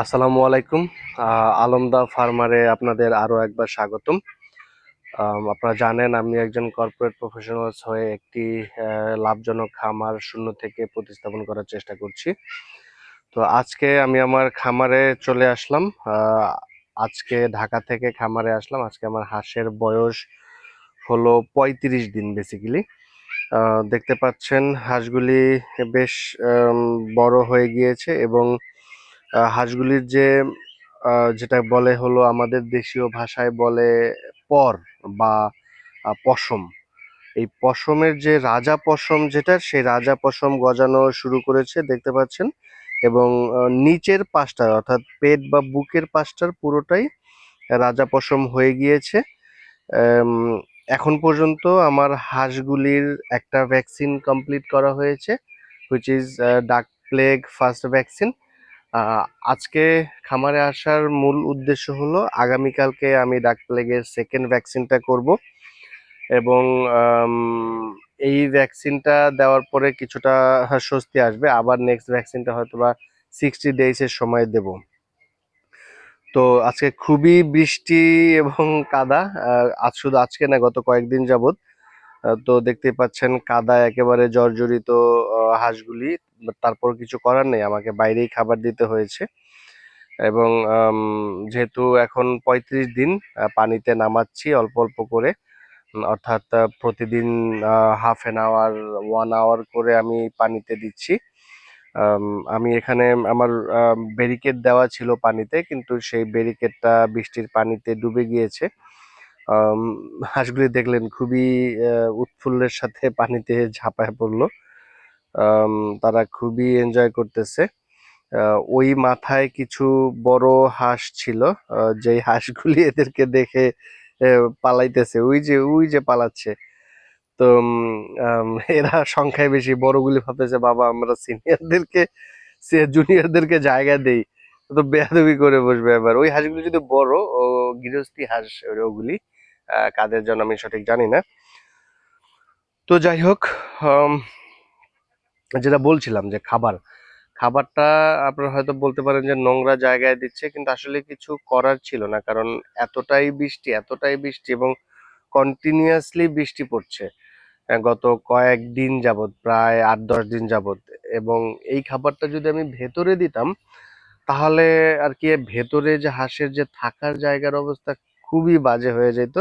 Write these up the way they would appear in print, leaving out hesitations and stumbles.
আসসালামু আলাইকুম। আলমদা ফার্মারে আপনাদের আরো একবার স্বাগতম। আপনারা জানেন আমি একজন কর্পোরেট প্রফেশনালস হয়ে একটি লাভজনক খামার শূন্য থেকে প্রতিস্থাপন করার চেষ্টা করছি। তো আজকে আমি আমার খামারে চলে আসলাম। আজকে ঢাকা থেকে খামারে আসলাম। আজকে আমার হাঁসের বয়স হলো 35 দিন বেসিক্যালি। দেখতে পাচ্ছেন হাঁসগুলি বেশ বড় হয়ে গিয়েছে এবং হাঁসগুলির যে যেটা বলে হলো আমাদের দেশীয় ভাষায় বলে পর বা পশম। এই পশমের যে রাজা পশম যেটা সেই রাজা পশম গজানো শুরু করেছে দেখতে পাচ্ছেন এবং নিচের পাশটা অর্থাৎ পেট বা বুকের পাশটার পুরোটাই রাজা পশম হয়ে গিয়েছে। আম, এখন পর্যন্ত আমার হাঁসগুলির একটা ভ্যাকসিন কমপ্লিট করা হয়েছে, হুইচ ইজ ডাক প্লেগ ফার্স্ট ভ্যাকসিন। আজকে খামারে আসার মূল উদ্দেশ্য হলো আগামীকালকে আমি ডাক প্লেগের সেকেন্ড ভ্যাকসিনটা করব এবং আম, এই ভ্যাকসিনটা দেওয়ার পরে কিছুটা স্বস্তি আসবে। আবার নেক্সট ভ্যাকসিনটা হয়তো বা 60 ডেজের সময় দেব। তো আজকে খুবই বৃষ্টি এবং কাদা। আজ শুধু আজকে না, গত কয়েকদিন যাবত। তো দেখতেই পাচ্ছেন কাদায় একেবারে জর্জরিত হাঁসগুলি। তারপর কিছু করার নেই, আমাকে বাইরেই খাবার দিতে হয়েছে এবং যেহেতু এখন 35 দিন পানিতে নামাচ্ছি অল্প অল্প করে। অর্থাৎ প্রতিদিন হাফ অ্যান আওয়ার 1 আওয়ার করে আমি পানিতে দিচ্ছি। আম, আমি এখানে আমার ব্যারিকেড দেওয়া ছিল পানিতে, কিন্তু সেই ব্যারিকেডটা বৃষ্টির পানিতে ডুবে গিয়েছে। আম, হাঁসগুলি দেখলেন খুবই উৎফুল্লের সাথে পানিতে ঝাঁপায় পড়লো। আম, তারা খুবই এনজয় করতেছে। ওই মাথায় কিছু বড় হাঁস ছিল, যেই হাঁসগুলি এদেরকে দেখে পালাইতেছে, ওই যে পালাচ্ছে। তো এরা সংখ্যায় বেশি, বড়গুলি ভাবতেছে বাবা আমরা জুনিয়রদেরকে জায়গা দেই, তো বেয়াদবি করে বসবে। এবার ওই হাঁসগুলি যদি বড় ও গৃহস্থী হাঁস ওগুলি, কাদের জন্য আমি সঠিক জানি না। তো যাই হোক, আম, যেটা বলছিলাম যে খাবারটা আপনারা হয়তো বলতে পারেন যে নোংরা জায়গায় দিচ্ছে, কিন্তু আসলে কিছু করার ছিল না, কারণ এতটাই বৃষ্টি এবং কন্টিনিউয়াসলি বৃষ্টি পড়ছে গত কয়েকদিন যাবত, প্রায় 8-10 দিন যাবত। এবং এই খাবারটা যদি আমি ভেতরে দিতাম তাহলে আর কি ভেতরে যে হাঁসের যে থাকার জায়গার অবস্থা খুবই বাজে হয়ে যেত,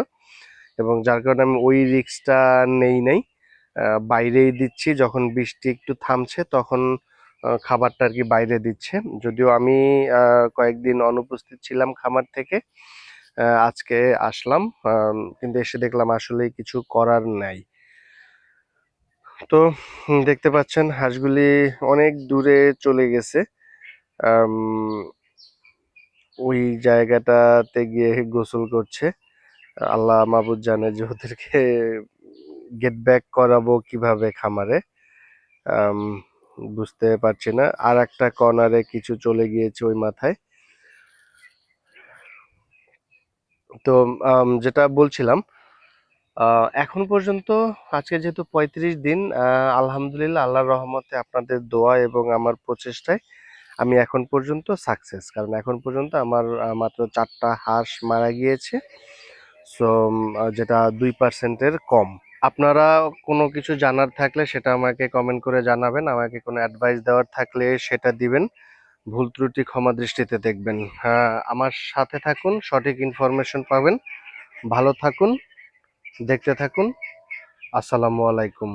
এবং যার কারণে আমি ওই রিস্কটা নেই নাই। বাইরেই দিচ্ছি, যখন বৃষ্টি একটু থামছে তখন খাবারটা আর কি বাইরে দিচ্ছে। যদিও আমি কয়েকদিন অনুপস্থিত ছিলাম খামার থেকে, আজকে আসলাম, কিন্তু এসে দেখলাম আসলে কিছু করার নাই। তো দেখতে পাচ্ছেন হাঁসগুলি অনেক দূরে চলে গেছে। আম, ওই জায়গাটাতে গিয়ে গোসল করছে। আল্লাহ মাবুদ জানে যে ওদেরকে গেট ব্যাক করাবো কিভাবে খামারে। আম, বুঝতে পারছি না। আর একটা কর্নারে কিছু চলে গিয়েছে ওই মাথায়। তো যেটা বলছিলাম, এখন পর্যন্ত আজকে যেহেতু 35 দিন, আলহামদুলিল্লাহ আল্লাহর রহমতে আপনাদের দোয়া এবং আমার প্রচেষ্টায় আমি এখন পর্যন্ত সাকসেস। কারণ এখন পর্যন্ত আমার মাত্র 4টা হাঁস মারা গিয়েছে। সো যেটা 2%-এর কম। আপনারা কোনো কিছু জানার থাকলে সেটা আমাকে কমেন্ট করে জানাবেন, আমাকে কোনো অ্যাডভাইস দেওয়ার থাকলে সেটা দিবেন। ভুল ত্রুটি ক্ষমা দৃষ্টিতে দেখবেন। হ্যাঁ, আমার সাথে থাকুন, সঠিক ইনফরমেশন পাবেন। ভালো থাকুন, দেখতে থাকুন। আসসালামু আলাইকুম।